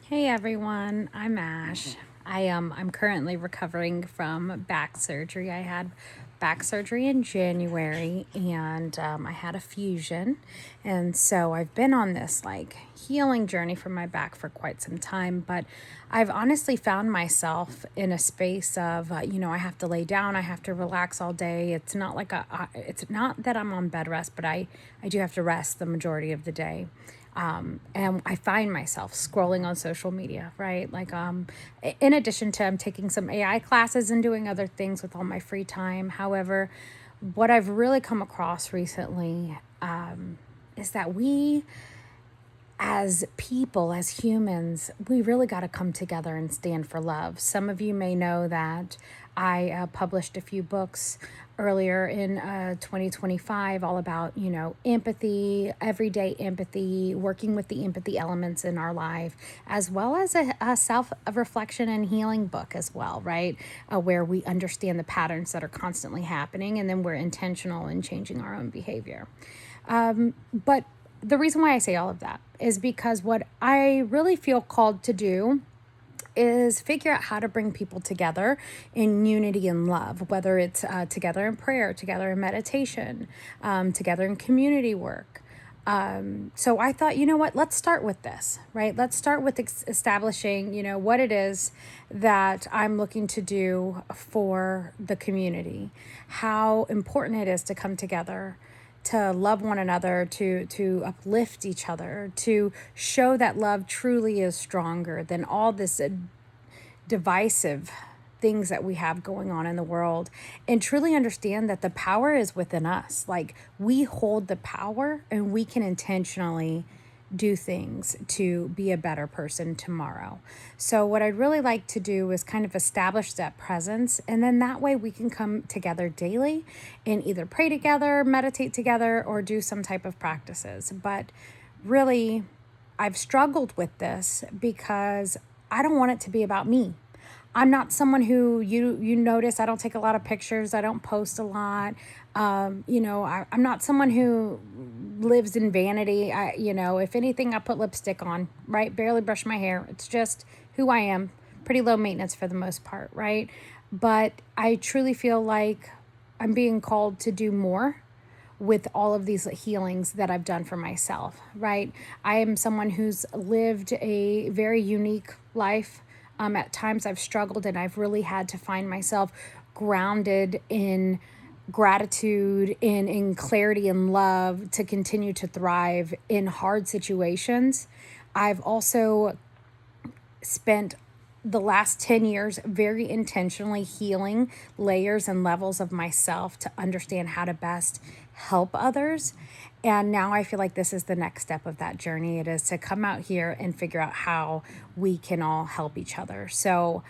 Hey everyone, I'm Ash. I'm currently recovering from back surgery. I had back surgery in January and I had a fusion. And so I've been on this healing journey for my back for quite some time, but I've honestly found myself in a space of I have to lay down, I have to relax all day. It's not that I'm on bed rest, but I do have to rest the majority of the day. And I find myself scrolling on social media, right? In addition to I'm taking some AI classes and doing other things with all my free time. However, what I've really come across recently is that we as people, as humans, we really got to come together and stand for love. Some of you may know that I published a few books earlier in 2025 all about, empathy, everyday empathy, working with the empathy elements in our life, as well as a self reflection and healing book as well, right? Where we understand the patterns that are constantly happening and then we're intentional in changing our own behavior. But the reason why I say all of that is because what I really feel called to do is figure out how to bring people together in unity and love, whether it's together in prayer, together in meditation, together in community work. So I thought, you know what, let's start with this, right? Let's start with establishing, what it is that I'm looking to do for the community, how important it is to come together, to love one another, to uplift each other, to show that love truly is stronger than all this divisive things that we have going on in the world, and truly understand that the power is within us. Like, we hold the power and we can intentionally do things to be a better person tomorrow. So what I'd really like to do is kind of establish that presence, and then that way we can come together daily and either pray together, meditate together, or do some type of practices. But really, I've struggled with this because I don't want it to be about me. I'm not someone who you notice. I don't take a lot of pictures. I don't post a lot. I'm not someone who lives in vanity. If anything, I put lipstick on, right? Barely brush my hair. It's just who I am. Pretty low maintenance for the most part, right? But I truly feel like I'm being called to do more with all of these healings that I've done for myself, right? I am someone who's lived a very unique life. At times I've struggled and I've really had to find myself grounded in gratitude, in clarity and love to continue to thrive in hard situations. I've also spent the last 10 years very intentionally healing layers and levels of myself to understand how to best help others. And now I feel like this is the next step of that journey. It is to come out here and figure out how we can all help each other. So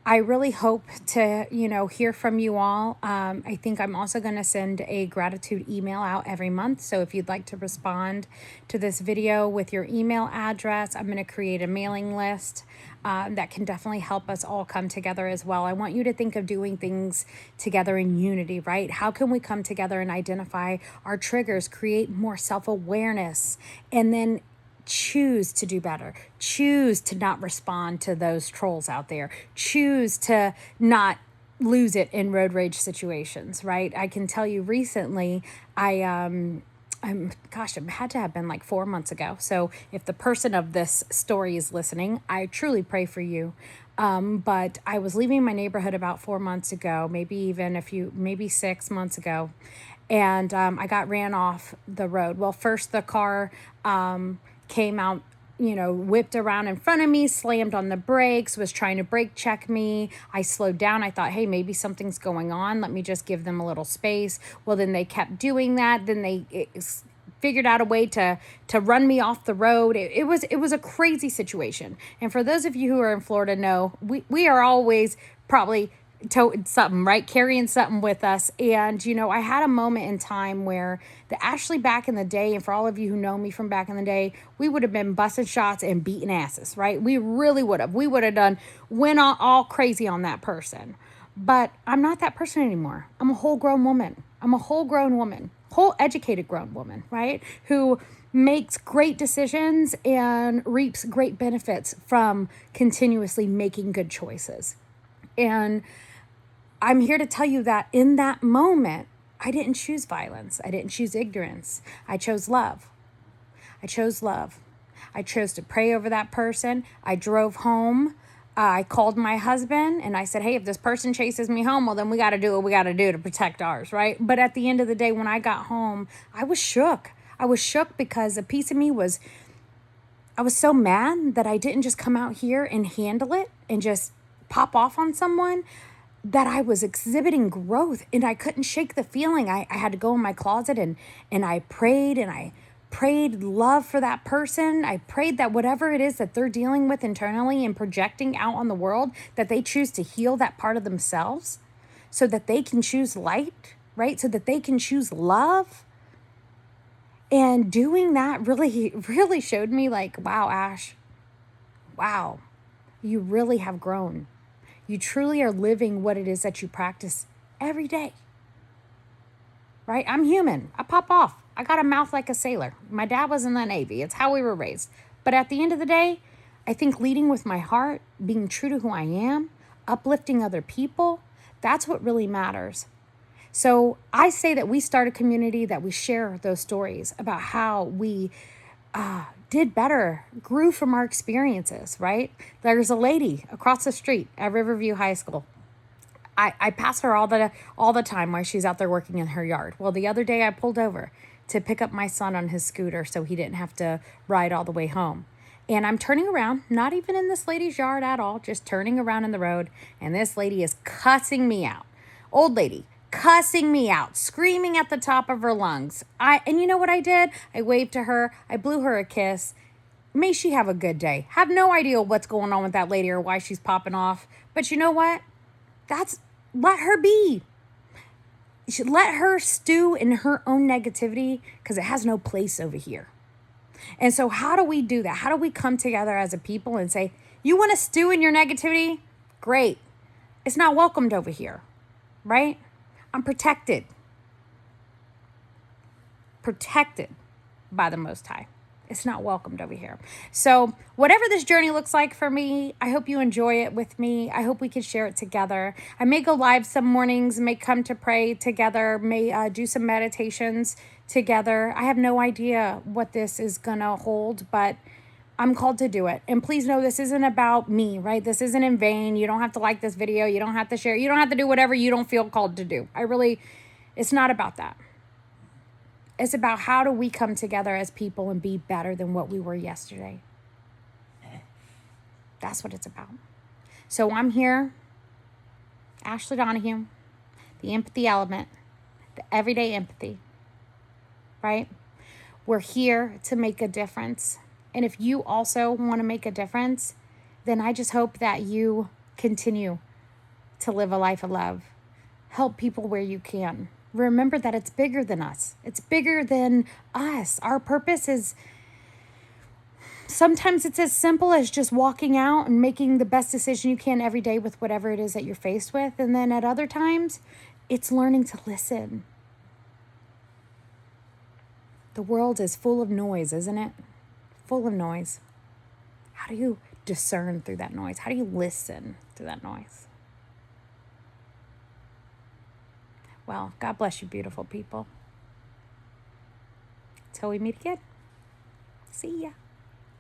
I really hope to, hear from you all. I think I'm also going to send a gratitude email out every month. So if you'd like to respond to this video with your email address, I'm going to create a mailing list that can definitely help us all come together as well. I want you to think of doing things together in unity, right? How can we come together and identify our triggers, create more self-awareness, and then choose to do better, choose to not respond to those trolls out there, choose to not lose it in road rage situations, right? I can tell you recently, it had to have been like 4 months ago. So if the person of this story is listening, I truly pray for you. But I was leaving my neighborhood about 4 months ago, maybe even maybe 6 months ago. And I got ran off the road. Well, first the car came out, whipped around in front of me, slammed on the brakes, was trying to brake check me. I slowed down. I thought, hey, maybe something's going on. Let me just give them a little space. Well, then they kept doing that. Then they figured out a way to run me off the road. It was a crazy situation. And for those of you who are in Florida know, we are always probably toting something, right? Carrying something with us. And, I had a moment in time where the Ashley back in the day, and for all of you who know me from back in the day, we would have been busting shots and beating asses, right? We really would have. We would have went all crazy on that person. But I'm not that person anymore. I'm a whole grown woman. I'm a whole grown woman. whole educated grown woman, right? Who makes great decisions and reaps great benefits from continuously making good choices. And I'm here to tell you that in that moment, I didn't choose violence. I didn't choose ignorance. I chose love. I chose love. I chose to pray over that person. I drove home. I called my husband and I said, hey, if this person chases me home, well, then we got to do what we got to do to protect ours, right? But at the end of the day, when I got home, I was shook. I was shook because a piece of me I was so mad that I didn't just come out here and handle it and just pop off on someone, that I was exhibiting growth and I couldn't shake the feeling. I had to go in my closet and I prayed love for that person. I prayed that whatever it is that they're dealing with internally and projecting out on the world, that they choose to heal that part of themselves so that they can choose light, right? So that they can choose love. And doing that really showed me like, wow, Ash, wow, you really have grown. You truly are living what it is that you practice every day, right? I'm human. I pop off. I got a mouth like a sailor. My dad was in the Navy. It's how we were raised. But at the end of the day, I think leading with my heart, being true to who I am, uplifting other people, that's what really matters. So I say that we start a community, that we share those stories about how we did better, grew from our experiences, right? There's a lady across the street at Riverview High School. I pass her all the time while she's out there working in her yard. Well, the other day I pulled over to pick up my son on his scooter so he didn't have to ride all the way home. And I'm turning around, not even in this lady's yard at all, just turning around in the road, and this lady is cussing me out. Old lady, cussing me out, screaming at the top of her lungs. And you know what I did? I waved to her. I blew her a kiss. May she have a good day. Have no idea what's going on with that lady or why she's popping off. But you know what? Let her be. You should let her stew in her own negativity because it has no place over here. And so how do we do that? How do we come together as a people and say, you want to stew in your negativity? Great. It's not welcomed over here, right? I'm protected by the Most High. It's not welcomed over here. So whatever this journey looks like for me, I hope you enjoy it with me. I hope we can share it together. I may go live some mornings, may come to pray together, may do some meditations together. I have no idea what this is going to hold, but I'm called to do it. And please know this isn't about me, right? This isn't in vain. You don't have to like this video. You don't have to share. You don't have to do whatever you don't feel called to do. It's not about that. It's about how do we come together as people and be better than what we were yesterday. That's what it's about. So I'm here, Ashley Donahue, the empathy element, the everyday empathy, right? We're here to make a difference. And if you also want to make a difference, then I just hope that you continue to live a life of love. Help people where you can. Remember that it's bigger than us. It's bigger than us. Our purpose is, sometimes it's as simple as just walking out and making the best decision you can every day with whatever it is that you're faced with. And then at other times, it's learning to listen. The world is full of noise, isn't it? Full of noise. How do you discern through that noise? How do you listen through that noise? Well, God bless you, beautiful people. Till we meet again. See ya.